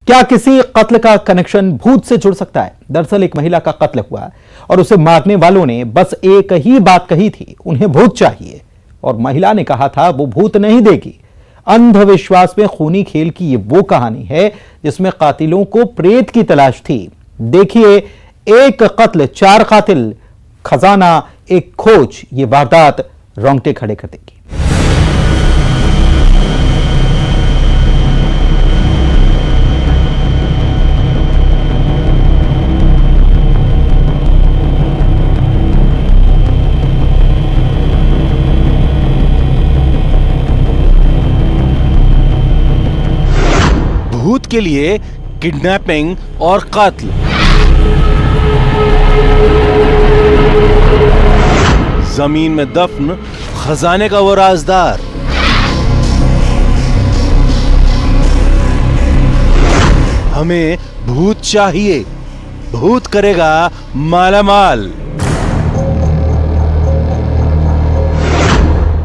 क्या किसी कत्ल का कनेक्शन भूत से जुड़ सकता है? दरअसल एक महिला का कत्ल हुआ और उसे मारने वालों ने बस एक ही बात कही थी, उन्हें भूत चाहिए। और महिला ने कहा था वो भूत नहीं देगी। अंधविश्वास में खूनी खेल की ये वो कहानी है जिसमें कातिलों को प्रेत की तलाश थी। देखिए, एक कत्ल, 4 कातिल, खजाना, एक खोज। ये वारदात रोंगटे खड़े कर देगी। भूत के लिए किडनैपिंग और कत्ल। जमीन में दफन खजाने का वो राजदार। हमें भूत चाहिए, भूत करेगा मालामाल।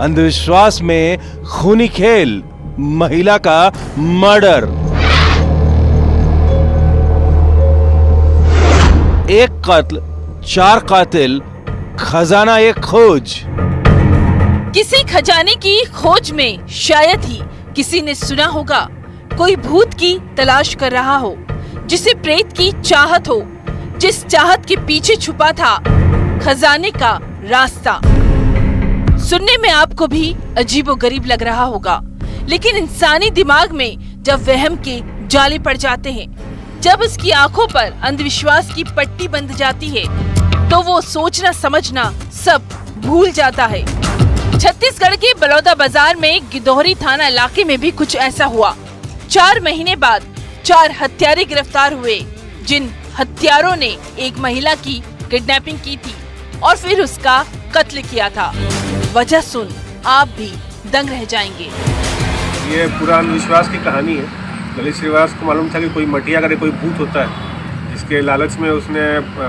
अंधविश्वास में खूनी खेल, महिला का मर्डर। एक कत्ल, 4 कातिल, खजाना, एक खोज। किसी खजाने की खोज में शायद ही किसी ने सुना होगा कोई भूत की तलाश कर रहा हो, जिसे प्रेत की चाहत हो, जिस चाहत के पीछे छुपा था खजाने का रास्ता। सुनने में आपको भी अजीबोगरीब लग रहा होगा, लेकिन इंसानी दिमाग में जब वहम के जाले पड़ जाते हैं, जब उसकी आंखों पर अंधविश्वास की पट्टी बंध जाती है, तो वो सोचना समझना सब भूल जाता है। छत्तीसगढ़ के बलौदा बाजार में गिद्धौरी थाना इलाके में भी कुछ ऐसा हुआ। 4 महीने बाद 4 हत्यारे गिरफ्तार हुए, जिन हत्यारों ने एक महिला की किडनैपिंग की थी और फिर उसका कत्ल किया था। वजह सुन आप भी दंग रह जाएंगे। ये पूरा अंधविश्वास की कहानी है। ललित श्रीवास को मालूम था कि कोई मटिया करे कोई भूत होता है, जिसके लालच में उसने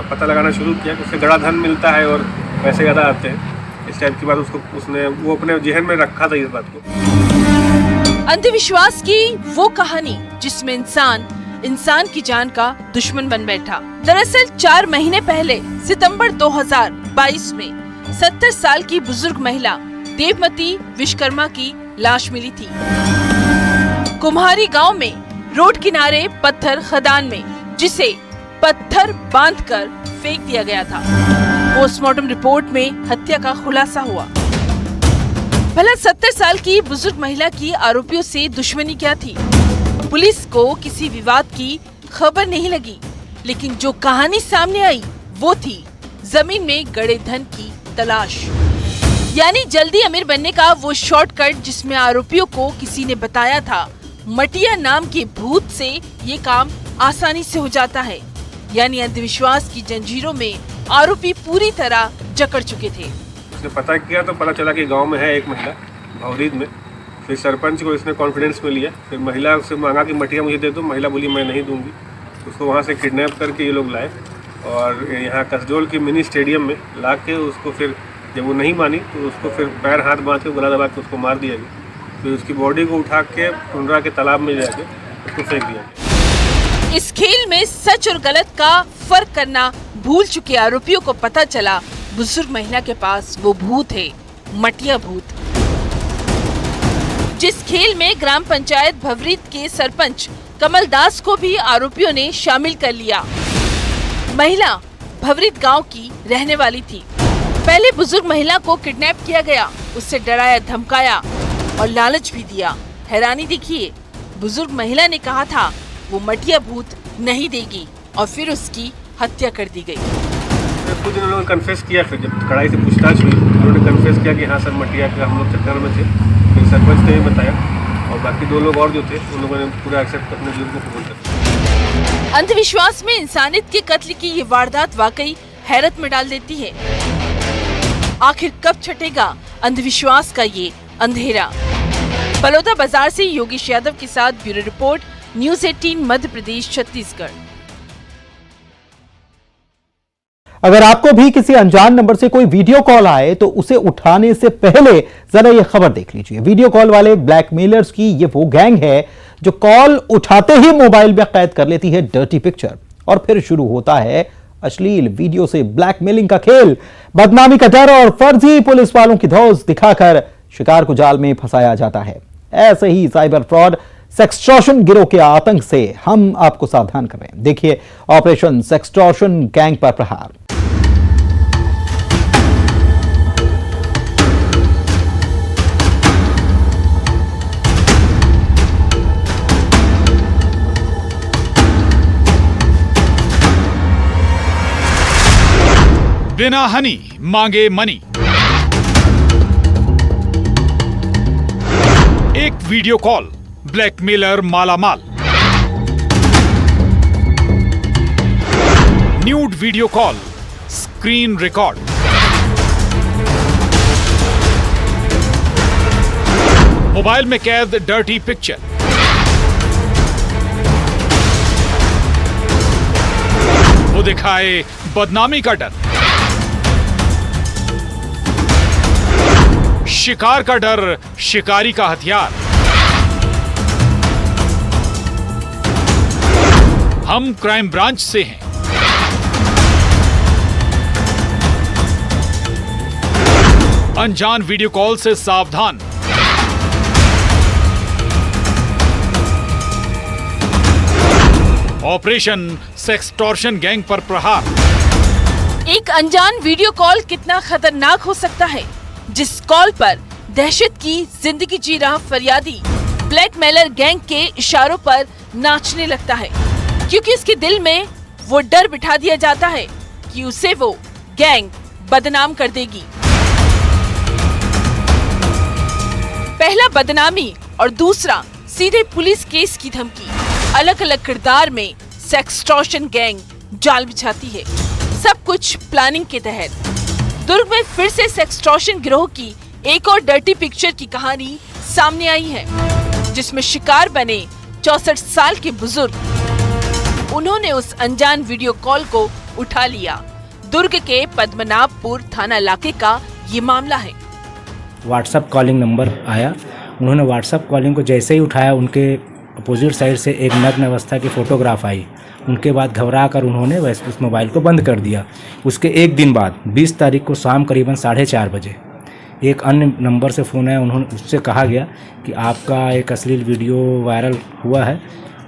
पता लगाना शुरू किया कि उससे गड़ा धन मिलता है और पैसे ज़्यादा आते हैं। इस टाइप की बात वो अपने जहन में रखा था इस बात को। अंधविश्वास की वो कहानी जिसमें इंसान की जान का दुश्मन बन बैठा। दरअसल 4 महीने पहले सितंबर 2022 में 70 साल की बुजुर्ग महिला देवमती विश्वकर्मा की लाश मिली थी। कुम्हारी गांव में रोड किनारे पत्थर खदान में, जिसे पत्थर बांधकर फेंक दिया गया था। पोस्टमार्टम रिपोर्ट में हत्या का खुलासा हुआ। भला 70 साल की बुजुर्ग महिला की आरोपियों से दुश्मनी क्या थी? पुलिस को किसी विवाद की खबर नहीं लगी, लेकिन जो कहानी सामने आई वो थी जमीन में गड़े धन की तलाश। यानी जल्दी अमीर बनने का वो शॉर्टकट जिसमें आरोपियों को किसी ने बताया था मटिया नाम के भूत से ये काम आसानी से हो जाता है। यानी अंधविश्वास की जंजीरों में आरोपी पूरी तरह जकड़ चुके थे। उसने पता किया तो पता चला कि गांव में है एक महिला भौरीद में। फिर सरपंच को इसने कॉन्फिडेंस में लिया। फिर महिला से मांगा कि मटिया मुझे दे दो। महिला बोली मैं नहीं दूंगी। उसको वहाँ से किडनैप करके ये लोग लाए और यहाँ कसडोल की मिनी स्टेडियम में ला के उसको, फिर जब वो नहीं मानी तो उसको फिर पैर हाथ बांध के गला दबा के उसको मार दिया गया। फिर उसकी बॉडी को उठा के टुंड्रा के तालाब में जाके उसको फेंक दिया गया। इस खेल में सच और गलत का फर्क करना भूल चुके आरोपियों को पता चला बुजुर्ग महिला के पास वो भूत है, मटिया भूत। जिस खेल में ग्राम पंचायत भवरीत के सरपंच कमल दास को भी आरोपियों ने शामिल कर लिया। महिला भवरीत गांव की रहने वाली थी। पहले बुजुर्ग महिला को किडनैप किया गया, उससे डराया धमकाया और लालच भी दिया। हैरानी देखिए, बुजुर्ग महिला ने कहा था वो मटिया भूत नहीं देगी और फिर उसकी हत्या कर दी गई। कुछ उन्होंने कन्फेस किया। फिर जब कड़ाई से पूछताछ हुई उन्होंने कन्फेस किया कि हाँ सर मटिया का हम लोग चक्कर में थे। फिर सरपंच ने भी बताया और बाकी 2 लोग और जो थे उन लोगों ने पूरा एक्सेप्ट अपने जुर्म को कबूल कर। अंधविश्वास में इंसानियत के कत्ल की ये वारदात वाकई हैरत में डाल देती है। आखिर कब छटेगा अंधविश्वास का ये अंधेरा? बलौदा बाजार से योगेश यादव के साथ bureau report, news 18 Madhya Pradesh Chhattisgarh. अगर आपको भी किसी अनजान नंबर से कोई वीडियो कॉल आए तो उसे उठाने से पहले जरा यह खबर देख लीजिए। वीडियो कॉल वाले ब्लैकमेलर्स की ये वो गैंग है जो कॉल उठाते ही मोबाइल में कैद कर लेती है डर्टी पिक्चर और फिर शुरू होता है अश्लील वीडियो से ब्लैकमेलिंग का खेल। बदनामी का डर और फर्जी पुलिस वालों की धौंस दिखाकर शिकार को जाल में फंसाया जाता है। ऐसे ही साइबर फ्रॉड सेक्सटॉर्शन गिरोह के आतंक से हम आपको सावधान कर रहे हैं। देखिए ऑपरेशन सेक्सटॉर्शन गैंग पर प्रहार। बिना हनी मांगे मनी। एक वीडियो कॉल ब्लैकमेलर मालामाल। Nude video call screen record. Mobile में कैद डर्टी पिक्चर। वो दिखाए बदनामी का डर। शिकार का डर शिकारी का हथियार। हम क्राइम ब्रांच से हैं। अनजान वीडियो कॉल से सावधान। ऑपरेशन सेक्सटॉर्शन गैंग पर प्रहार। एक अनजान वीडियो कॉल कितना खतरनाक हो सकता है, जिस कॉल पर दहशत की जिंदगी जी रहा फरियादी ब्लैकमेलर गैंग के इशारों पर नाचने लगता है, क्योंकि उसके दिल में वो डर बिठा दिया जाता है कि उसे वो गैंग बदनाम कर देगी। पहला बदनामी और दूसरा सीधे पुलिस केस की धमकी। अलग अलग किरदार में सेक्सटॉर्शन गैंग जाल बिछाती है, सब कुछ प्लानिंग के तहत। दुर्ग में फिर से सेक्सटॉर्शन गिरोह की एक और डर्टी पिक्चर की कहानी सामने आई है, जिसमें शिकार बने 64 साल के बुजुर्ग। उन्होंने उस अनजान वीडियो कॉल को उठा लिया। दुर्ग के पद्मनाभपुर थाना इलाके का ये मामला है। व्हाट्सएप कॉलिंग नंबर आया, उन्होंने व्हाट्सएप कॉलिंग को जैसे ही उठाया, उनके अपोजिट साइड से एक नग्न अवस्था की फ़ोटोग्राफ आई। उनके बाद घबरा कर उन्होंने उस मोबाइल को बंद कर दिया। उसके एक दिन बाद 20 तारीख को शाम करीबन 4:30 बजे एक अन्य नंबर से फ़ोन आया। उन्होंने उससे कहा गया कि आपका एक अश्लील वीडियो वायरल हुआ है,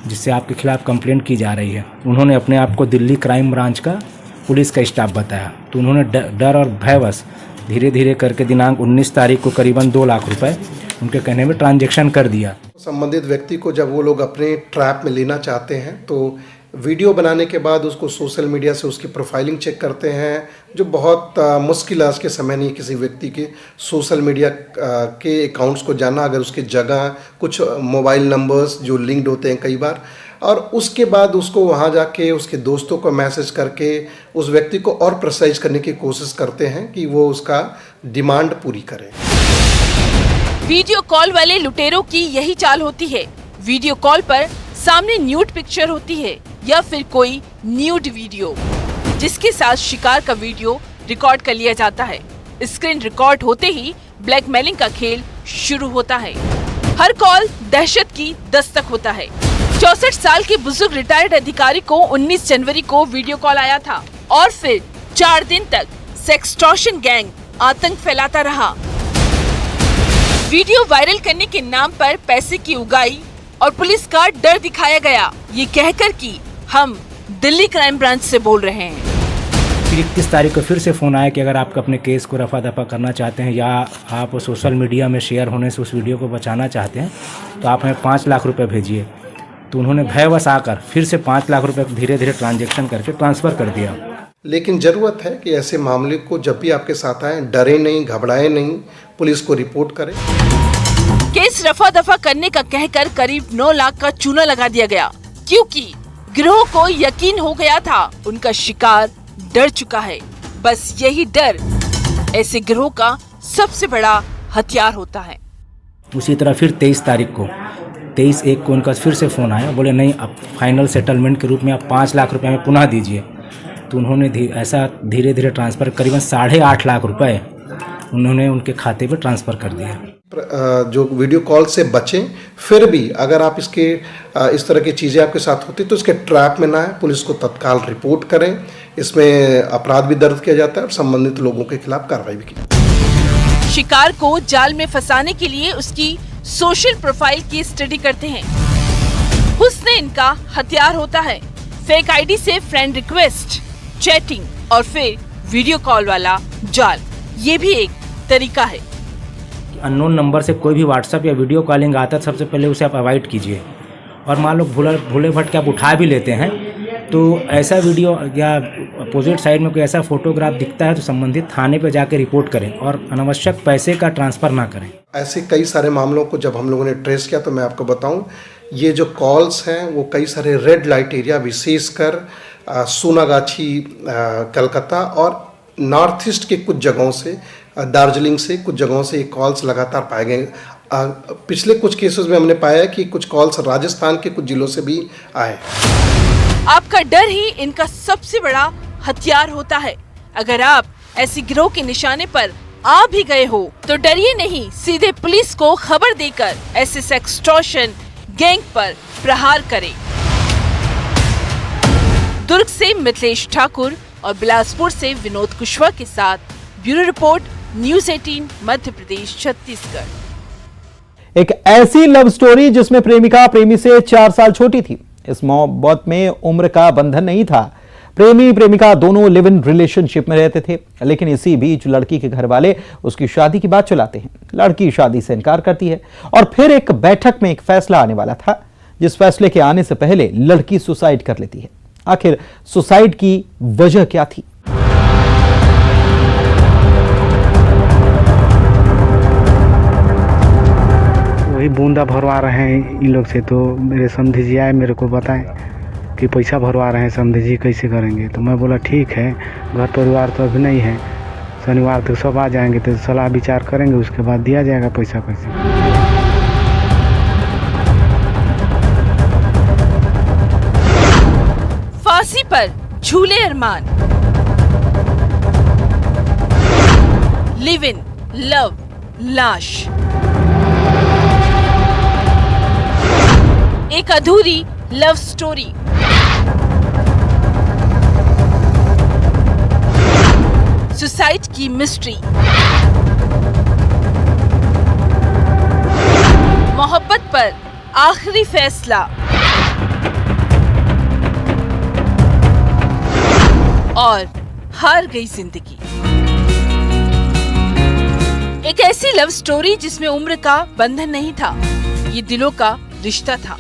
जिससे आपके खिलाफ़ कंप्लेंट की जा रही है। उन्होंने अपने आप को दिल्ली क्राइम ब्रांच का पुलिस का स्टाफ बताया, तो उन्होंने डर और भयवश धीरे धीरे करके दिनांक 19 तारीख को करीबन 2 लाख रुपए उनके कहने में ट्रांजैक्शन कर दिया। संबंधित व्यक्ति को जब वो लोग अपने ट्रैप में लेना चाहते हैं तो वीडियो बनाने के बाद उसको सोशल मीडिया से उसकी प्रोफाइलिंग चेक करते हैं, जो बहुत मुश्किल आज के समय नहीं किसी व्यक्ति के सोशल मीडिया के अकाउंट्स को जाना, अगर उसकी जगह कुछ मोबाइल नंबर्स जो लिंक्ड होते हैं कई बार, और उसके बाद उसको वहाँ जाके उसके दोस्तों को मैसेज करके उस व्यक्ति को और प्रेसाइज करने की कोशिश करते हैं कि वो उसका डिमांड पूरी करे। वीडियो कॉल वाले लुटेरों की यही चाल होती है। वीडियो कॉल पर सामने न्यूड पिक्चर होती है या फिर कोई न्यूड वीडियो, जिसके साथ शिकार का वीडियो रिकॉर्ड कर लिया जाता है। स्क्रीन रिकॉर्ड होते ही ब्लैकमेलिंग का खेल शुरू होता है। हर कॉल दहशत की दस्तक होता है। 64 साल के बुजुर्ग रिटायर्ड अधिकारी को 19 जनवरी को वीडियो कॉल आया था और फिर 4 दिन तक सेक्सटॉर्शन गैंग आतंक फैलाता रहा। वीडियो वायरल करने के नाम पर पैसे की उगाई और पुलिस का डर दिखाया गया, ये कहकर कि हम दिल्ली क्राइम ब्रांच से बोल रहे हैं। 31 तारीख को फिर से फ़ोन आया कि अगर आप अपने केस को रफा दफा करना चाहते हैं या आप सोशल मीडिया में शेयर होने से उस वीडियो को बचाना चाहते हैं तो आप हमें 5 लाख रुपए भेजिए। तो उन्होंने भयवश आकर फिर से 5 लाख रुपए धीरे धीरे ट्रांजैक्शन करके ट्रांसफ़र कर दिया। लेकिन ज़रूरत है कि ऐसे मामले को जब भी आपके साथ आए, डरे नहीं, घबराए नहीं, पुलिस को रिपोर्ट करें। केस रफा दफा करने का कहकर करीब 9 लाख का चूना लगा दिया गया, क्योंकि गिरोह को यकीन हो गया था उनका शिकार डर चुका है। बस यही डर ऐसे गिरोह का सबसे बड़ा हथियार होता है। उसी तरह फिर 23 तारीख को 23/1 को उनका फिर से फ़ोन आया, बोले नहीं अब फाइनल सेटलमेंट के रूप में आप 5 लाख रुपए में पुनः दीजिए। तो उन्होंने ऐसा धीरे धीरे ट्रांसफ़र करीबन 8.5 लाख रुपए उन्होंने उनके खाते पे ट्रांसफ़र कर दिया। जो वीडियो कॉल से बचें, फिर भी अगर आप इस तरह की चीज़ें आपके साथ होती तो इसके ट्रैप में ना आए, पुलिस को तत्काल रिपोर्ट करें। इसमें अपराध भी दर्ज किया जाता है और संबंधित लोगों के खिलाफ कार्रवाई भी की जाती है। शिकार को जाल में फंसाने के लिए उसकी सोशल प्रोफाइल की स्टडी करते हैं। हुस्न इनका हथियार होता है। फेक आईडी से फ्रेंड रिक्वेस्ट, चैटिंग और फिर वीडियो कॉल वाला जाल, ये भी एक तरीका है। अननोन नंबर से कोई भी व्हाट्सएप या वीडियो कॉलिंग आता है, सबसे पहले उसे आप अवॉइड कीजिए। और मान लो भूले भटके आप उठा भी लेते हैं तो ऐसा वीडियो या अपोजिट साइड में कोई ऐसा फोटोग्राफ दिखता है तो संबंधित थाने पर जाकर रिपोर्ट करें और अनावश्यक पैसे का ट्रांसफ़र ना करें। ऐसे कई सारे मामलों को जब हम लोगों ने ट्रेस किया तो मैं आपको बताऊं, ये जो कॉल्स हैं वो कई सारे रेड लाइट एरिया, विशेषकर सोनागाछी, कलकत्ता और नॉर्थ ईस्ट के कुछ जगहों से, दार्जिलिंग से कुछ जगहों से ये कॉल्स लगातार पाए गए। पिछले कुछ केसेस में हमने पाया कि कुछ कॉल्स राजस्थान के कुछ जिलों से भी आए। आपका डर ही इनका सबसे बड़ा हथियार होता है। अगर आप ऐसी गिरोह के निशाने पर आ भी गए हो तो डरिए नहीं, सीधे पुलिस को खबर देकर ऐसे एक्सटॉर्शन गैंग पर प्रहार करें। दुर्ग से मिथिलेश ठाकुर और बिलासपुर से विनोद कुशवाहा के साथ bureau report, news 18 Madhya Pradesh, Chhattisgarh. एक ऐसी लव स्टोरी जिसमें प्रेमिका प्रेमी से 4 साल छोटी थी। इस मोहब्बत में उम्र का बंधन नहीं था। प्रेमी प्रेमिका दोनों लिव इन रिलेशनशिप में रहते थे, लेकिन इसी बीच लड़की के घर वाले उसकी शादी की बात चलाते हैं। लड़की शादी से इनकार करती है और फिर एक बैठक में एक फैसला आने वाला था, जिस फैसले के आने से पहले लड़की सुसाइड कर लेती है। आखिर सुसाइड की वजह क्या थी? वही बूंदा भरवा रहे हैं इन लोग से, तो मेरे समधी जी आए, मेरे को बताएं कि पैसा भरवा रहे हैं, समधी जी कैसे करेंगे। तो मैं बोला ठीक है, घर परिवार तो अभी नहीं है, शनिवार तक सब आ जाएंगे तो सलाह विचार करेंगे, उसके बाद दिया जाएगा पैसा कैसे। फांसी पर झूले अरमान, लिव इन लव लाश, एक अधूरी लव स्टोरी। सुसाइड की मिस्ट्री, मोहब्बत पर आखिरी फैसला और हार गई जिंदगी। एक ऐसी लव स्टोरी जिसमें उम्र का बंधन नहीं था, ये दिलों का रिश्ता था।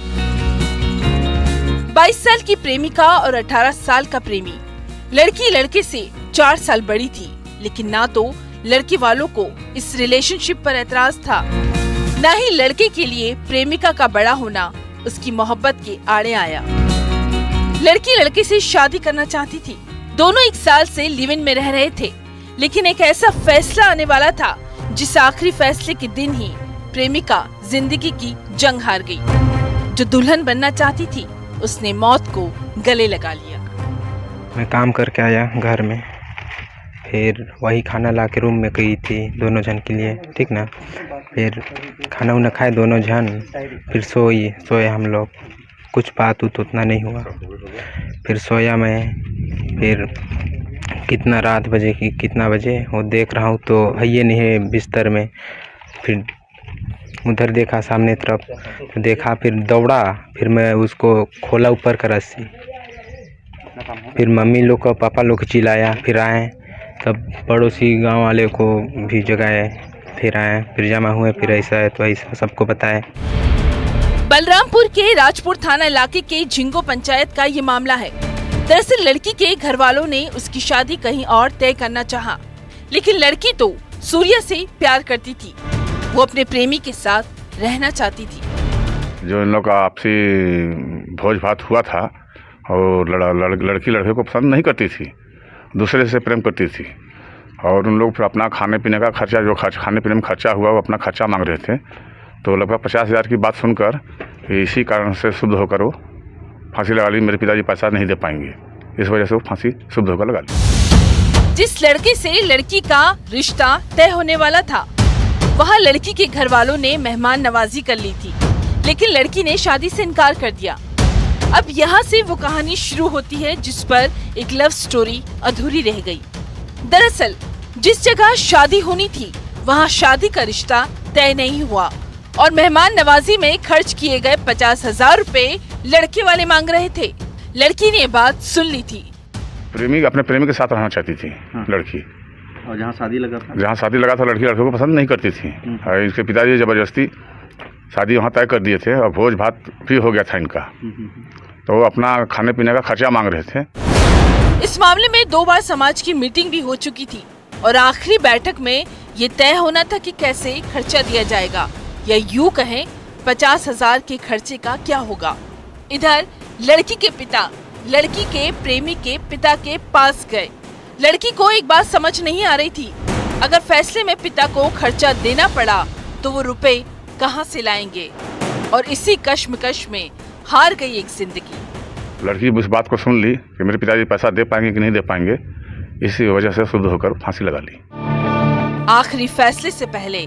22 साल की प्रेमिका और 18 साल का प्रेमी। लड़की लड़के से 4 साल बड़ी थी, लेकिन ना तो लड़के वालों को इस रिलेशनशिप पर एतराज था, ना ही लड़के के लिए प्रेमिका का बड़ा होना उसकी मोहब्बत के आड़े आया। लड़की लड़के से शादी करना चाहती थी। दोनों 1 साल से लिव इन में रह रहे थे, लेकिन एक ऐसा फैसला आने वाला था जिस आखिरी फैसले के दिन ही प्रेमिका जिंदगी की जंग हार गई। जो दुल्हन बनना चाहती थी उसने मौत को गले लगा लिया। मैं काम करके आया घर में, फिर वही खाना ला के रूम में गई थी दोनों जन के लिए, ठीक ना। फिर खाना उना खाए दोनों जन, फिर सोए हम लोग। कुछ बात उतना नहीं हुआ। फिर सोया मैं, फिर कितना रात बजे की कितना बजे वो देख रहा हूँ तो है ये नहीं है बिस्तर में। फिर उधर देखा सामने तरफ, तो देखा, फिर दौड़ा, फिर मैं उसको खोला ऊपर का रस्सी। फिर मम्मी लोग को, पापा लोग चिल्लाया, फिर आए, तब पड़ोसी गांव वाले को भी जगाए, फिर आए, फिर जमा हुए, फिर ऐसा है तो ऐसा सबको बताए। बलरामपुर के राजपुर थाना इलाके के झिंगो पंचायत का ये मामला है। दरअसल लड़की के घर वालों ने उसकी शादी कहीं और तय करना चाहा, लेकिन लड़की तो सूर्या से प्यार करती थी। वो अपने प्रेमी के साथ रहना चाहती थी। जो इन लोग का आपसी भोज भात हुआ था और लड़की लड़के को पसंद नहीं करती थी, दूसरे से प्रेम करती थी। और उन लोग फिर अपना खाने पीने का खर्चा, जो खाने पीने में खर्चा हुआ वो अपना खर्चा मांग रहे थे। तो लगभग 50,000 की बात सुनकर इसी कारण से शुद्ध होकर वो फांसी लगा ली। मेरे पिताजी पैसा नहीं दे पाएंगे, इस वजह से वो फांसी शुद्ध होकर लगा ली। जिस लड़के से लड़की का रिश्ता तय होने वाला था, वहाँ लड़की के घर वालों ने मेहमान नवाजी कर ली थी, लेकिन लड़की ने शादी से इनकार कर दिया। अब यहाँ से वो कहानी शुरू होती है जिस पर एक लव स्टोरी अधूरी रह गई। दरअसल जिस जगह शादी होनी थी वहाँ शादी का रिश्ता तय नहीं हुआ और मेहमान नवाजी में खर्च किए गए 50,000 रुपए लड़के वाले मांग रहे थे। लड़की ने ये बात सुन ली थी। प्रेमी अपने प्रेमी के साथ रहना चाहती थी लड़की, और जहाँ शादी लगा था लड़की लड़के को पसंद नहीं करती थी। और इसके पिताजी जबरदस्ती शादी वहाँ तय कर दिए थे और भोज भात भी हो गया था इनका, तो वो अपना खाने पीने का खर्चा मांग रहे थे। इस मामले में 2 बार समाज की मीटिंग भी हो चुकी थी और आखिरी बैठक में ये तय होना था कि कैसे खर्चा दिया जाएगा, या यूं कहें 50,000 के खर्चे का क्या होगा। इधर लड़की के पिता लड़की के प्रेमी के पिता के पास गए। लड़की को एक बात समझ नहीं आ रही थी, अगर फैसले में पिता को खर्चा देना पड़ा तो वो रुपए कहां से लाएंगे, और इसी कश्मकश में हार गई एक जिंदगी। लड़की इस बात को सुन ली कि मेरे पिताजी पैसा दे पाएंगे कि नहीं दे पाएंगे, इसी वजह से शुद्ध होकर फांसी लगा ली। आखिरी फैसले से पहले